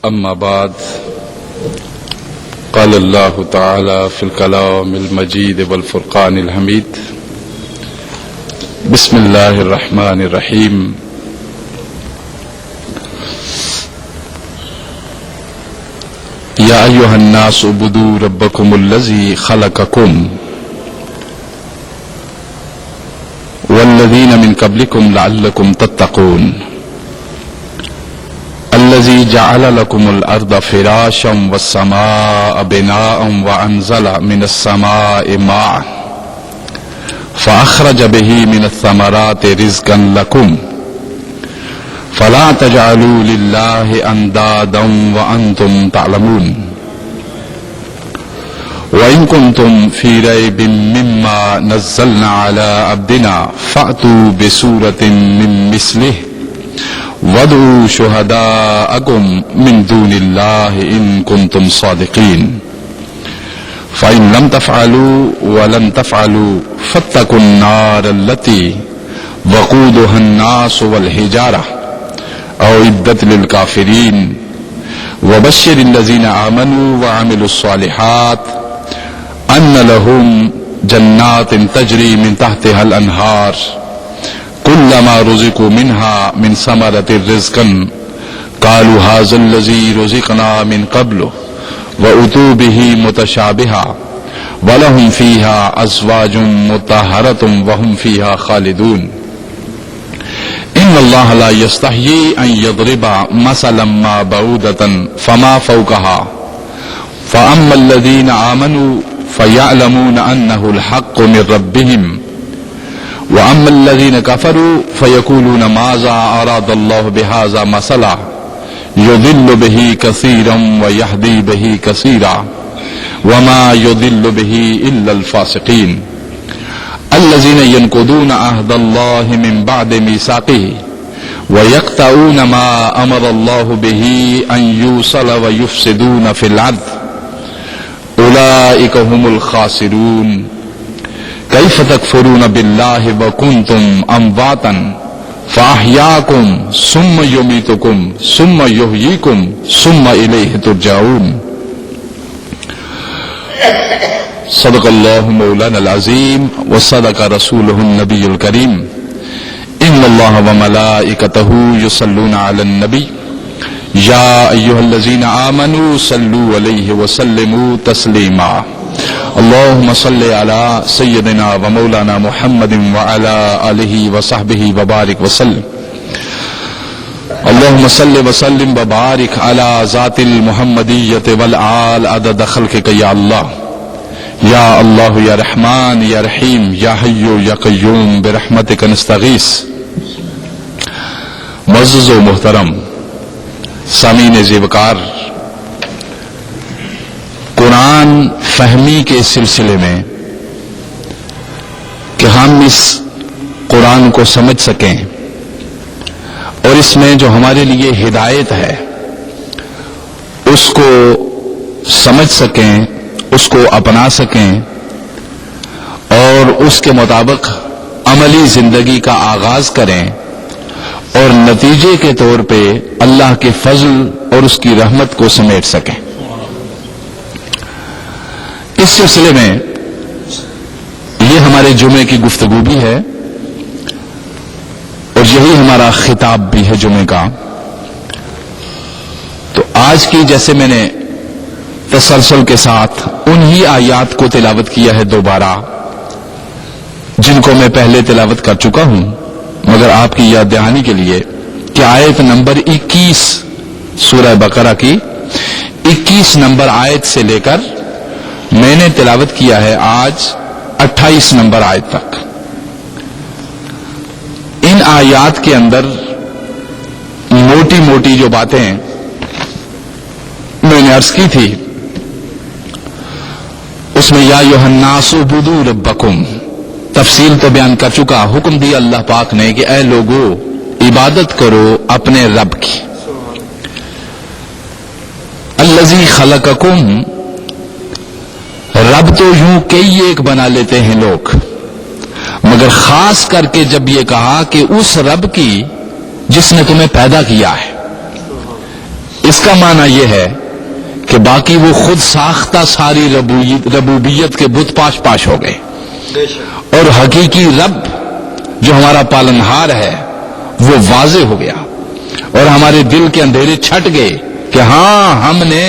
أما بعد قال الله تعالى في الكلام المجيد والفرقان الحميد بسم الله الرحمن الرحيم يا أيها الناس اعبدوا ربكم الذي خلقكم والذين من قبلكم لعلكم تتقون الذي جعل لكم الأرض فراشا والسماء بناء وأنزل من السماء ماء فأخرج به من الثمرات رزقا لكم فلا تجعلوا لله أندادا وأنتم تعلمون وإن كنتم في ريب مما نزلنا على عبدنا فأتوا بسورة من مثله وادعوا شهداءكم من دون الله إن كنتم صادقين فإن لم تفعلوا ولن تفعلوا فاتقوا النار التي وقودها الناس والحجارة أعدت للكافرين وبشر الذين آمنوا وعملوا الصالحات أن لهم جنات تجري من تحتها الأنهار كلما رزقوا منها من ثمرة رزقا قالوا هذا الذي رزقنا من قبل وأتوا به متشابها ولهم فيها أزواج مطهرة وهم فيها خالدون إن الله لا يستحيي أن يضرب مثلا ما بعوضة فما فوقها فأما الذين آمنوا فيعلمون أنه الحق من ربهم وأما الذين كفروا فيقولون ماذا أراد الله بهذا مثلا يضل به كثيرا ويهدي به كثيرا وما يضل به إلا الفاسقين الذين ينقضون عهد الله من بعد ميثاقه ويقطعون ما أمر الله به أن يوصل ويفسدون في الأرض أولئك هم الخاسرون كيف تكفرون بالله وكنتم أمواتا فأحياكم ثم يميتكم ثم يحييكم ثم إليه ترجعون صدق الله مولانا العظيم وصدق رسوله النبي الكريم إن الله وملائكته يصلون على النبي يا أيها الذين آمنوا صلوا عليه وسلموا تسليما اللهم صل على سيدنا ومولانا محمد وعلى آله وصحبه وبارك وسلم اللهم صل وسلم وبارك على ذات المحمدية والآل عدد خلقك يا الله یا اللہ یا رحمان یا رحیم یا حی یا قیوم برحمتک نستغیث۔ معزز و محترم سامعین زیوکار، قرآن فہمی کے سلسلے میں کہ ہم اس قرآن کو سمجھ سکیں اور اس میں جو ہمارے لیے ہدایت ہے اس کو سمجھ سکیں، اس کو اپنا سکیں اور اس کے مطابق عملی زندگی کا آغاز کریں اور نتیجے کے طور پہ اللہ کے فضل اور اس کی رحمت کو سمیٹ سکیں۔ اس سلسلے میں یہ ہمارے جمعے کی گفتگو بھی ہے اور یہی ہمارا خطاب بھی ہے جمعے کا۔ تو آج کی جیسے میں نے تسلسل کے ساتھ انہی آیات کو تلاوت کیا ہے دوبارہ جن کو میں پہلے تلاوت کر چکا ہوں، مگر آپ کی یاد دہانی کے لیے کہ آیت نمبر 21 سورہ بقرہ کی 21 نمبر آیت سے لے کر میں نے تلاوت کیا ہے آج 28 نمبر آیت تک۔ ان آیات کے اندر موٹی موٹی جو باتیں میں نے عرض کی تھی اس میں یا ایھا الناس اعبدوا ربکم تفصیل تو بیان کر چکا، حکم دیا اللہ پاک نے کہ اے لوگو عبادت کرو اپنے رب کی۔ الذی خلقکم، رب تو یوں کئی ایک بنا لیتے ہیں لوگ، مگر خاص کر کے جب یہ کہا کہ اس رب کی جس نے تمہیں پیدا کیا ہے، اس کا معنی یہ ہے کہ باقی وہ خود ساختہ ساری ربوبیت کے بت پاش پاش ہو گئے، اور حقیقی رب جو ہمارا پالنہار ہے وہ واضح ہو گیا، اور ہمارے دل کے اندھیرے چھٹ گئے کہ ہاں ہم نے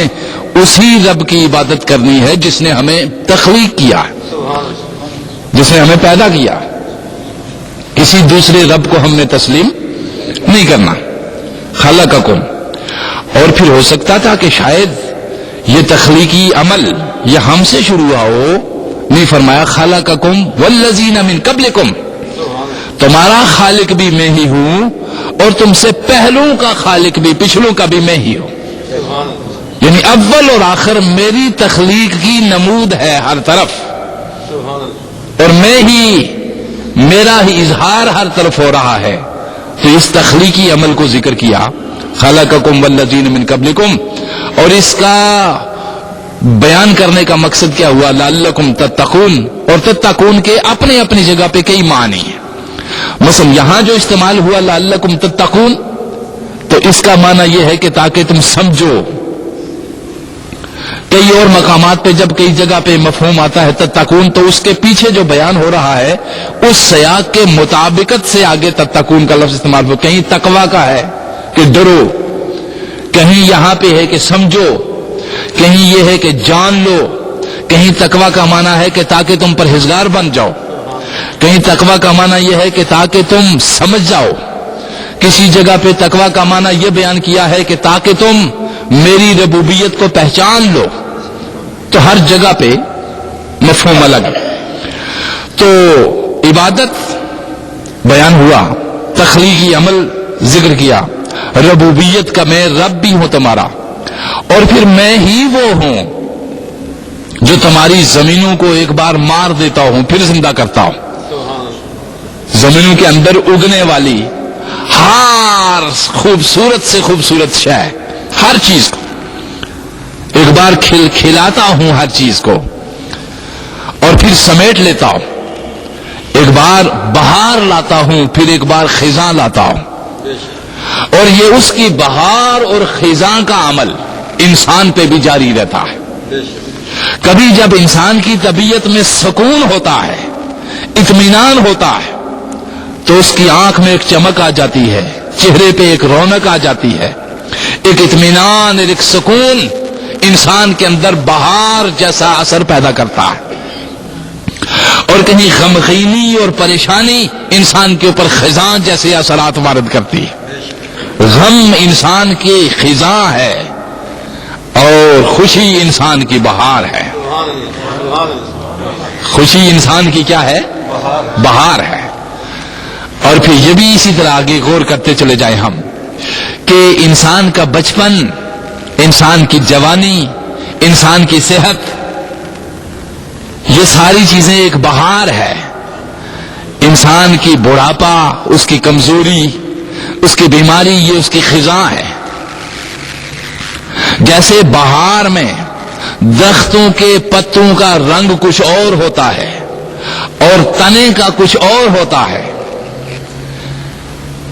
اسی رب کی عبادت کرنی ہے جس نے ہمیں تخلیق کیا، جس نے ہمیں پیدا کیا. کسی دوسرے رب کو ہم نے تسلیم نہیں کرنا. خلقکم. اور پھر ہو سکتا تھا کہ شاید یہ تخلیقی عمل یہ ہم سے شروع ہوا ہو، نہیں فرمایا خلقکم والذین من قبلکم، تمہارا خالق بھی میں ہی ہوں اور تم سے پہلوں کا خالق بھی، پچھلوں کا بھی میں ہی ہوں. یعنی اول اور آخر میری تخلیق کی نمود ہے ہر طرف، اور میں ہی، میرا ہی اظہار ہر طرف ہو رہا ہے. تو اس تخلیقی عمل کو ذکر کیا، خلقکم والذین من قبلکم، اور اس کا بیان کرنے کا مقصد کیا ہوا؟ لعلکم تتقون. اور تتقون کے اپنے اپنی جگہ پہ کئی معنی ہیں. مثلا یہاں جو استعمال ہوا لعلکم تتقون، تو اس کا معنی یہ ہے کہ تاکہ تم سمجھو. کئی اور مقامات پہ جب کئی جگہ پہ مفہوم آتا ہے تتقون، تو اس کے پیچھے جو بیان ہو رہا ہے اس سیاق کے مطابقت سے آگے تتقون کا لفظ استعمال ہو. کہیں تقوی کا ہے کہ ڈرو، کہیں یہاں پہ ہے کہ سمجھو، کہیں یہ ہے کہ جان لو، کہیں تقوی کا معنی ہے کہ تاکہ تم پرہیزگار بن جاؤ، کہیں تقوی کا معنی یہ ہے کہ تاکہ تم سمجھ جاؤ. کسی جگہ پہ تقوی کا معنی یہ بیان کیا ہے کہ تاکہ تم میری ربوبیت کو پہچان لو. تو ہر جگہ پہ مفہوم الگ. تو عبادت بیان ہوا، تخلیقی عمل ذکر کیا، ربوبیت کا میں رب بھی ہوں تمہارا، اور پھر میں ہی وہ ہوں جو تمہاری زمینوں کو ایک بار مار دیتا ہوں پھر زندہ کرتا ہوں. زمینوں کے اندر اگنے والی ہر خوبصورت سے خوبصورت شے، ہر چیز کو ایک بار کھلاتا ہوں، ہر چیز کو، اور پھر سمیٹ لیتا ہوں. ایک بار بہار لاتا ہوں، پھر ایک بار خزاں لاتا ہوں. اور یہ اس کی بہار اور خزاں کا عمل انسان پہ بھی جاری رہتا ہے. کبھی جب انسان کی طبیعت میں سکون ہوتا ہے، اطمینان ہوتا ہے، تو اس کی آنکھ میں ایک چمک آ جاتی ہے، چہرے پہ ایک رونق آ جاتی ہے، ایک اطمینان، ایک سکون انسان کے اندر بہار جیسا اثر پیدا کرتا ہے. اور کہیں غمخینی اور پریشانی انسان کے اوپر خزاں جیسے اثرات وارد کرتی ہے. غم انسان کی خزاں ہے اور خوشی انسان کی بہار ہے. خوشی انسان کی کیا ہے؟ بہار ہے. اور پھر یہ بھی اسی طرح آگے غور کرتے چلے جائیں ہم کہ انسان کا بچپن، انسان کی جوانی، انسان کی صحت، یہ ساری چیزیں ایک بہار ہے. انسان کی بڑھاپا، اس کی کمزوری، اس کی بیماری، یہ اس کی خزاں ہے. جیسے بہار میں درختوں کے پتوں کا رنگ کچھ اور ہوتا ہے اور تنے کا کچھ اور ہوتا ہے،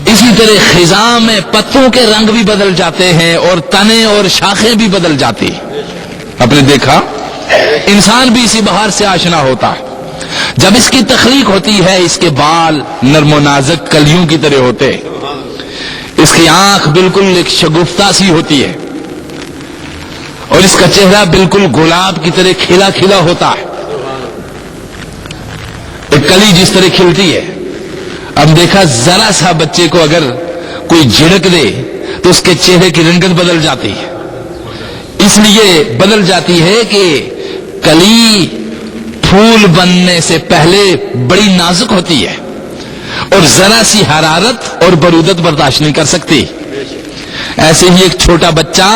اسی طرح خزاں میں پتوں کے رنگ بھی بدل جاتے ہیں اور تنے اور شاخیں بھی بدل جاتی. آپ نے دیکھا انسان بھی اسی بہار سے آشنا ہوتا ہے. جب اس کی تخلیق ہوتی ہے، اس کے بال نرم و نازک کلیوں کی طرح ہوتے، اس کی آنکھ بالکل ایک شگفتہ سی ہوتی ہے، اور اس کا چہرہ بالکل گلاب کی طرح کھلا کھلا ہوتا ہے. ایک کلی جس طرح کھلتی ہے. اب دیکھا ذرا سا بچے کو اگر کوئی جھڑک دے تو اس کے چہرے کی رنگت بدل جاتی ہے. اس لیے بدل جاتی ہے کہ کلی پھول بننے سے پہلے بڑی نازک ہوتی ہے اور ذرا سی حرارت اور برودت برداشت نہیں کر سکتی. ایسے ہی ایک چھوٹا بچہ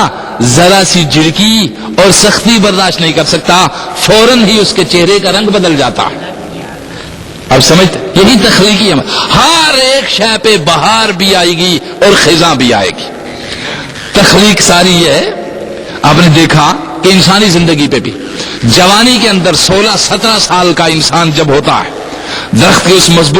ذرا سی جھڑکی اور سختی برداشت نہیں کر سکتا، فوراً ہی اس کے چہرے کا رنگ بدل جاتا ہے. اب سمجھتے، یہی تخلیقی عمل. ہر ایک شے پہ بہار بھی آئے گی اور خزاں بھی آئے گی. تخلیق ساری یہ ہے. آپ نے دیکھا کہ انسانی زندگی پہ بھی جوانی کے اندر 16-17 سال کا انسان جب ہوتا ہے، درخت کے اس مضبوط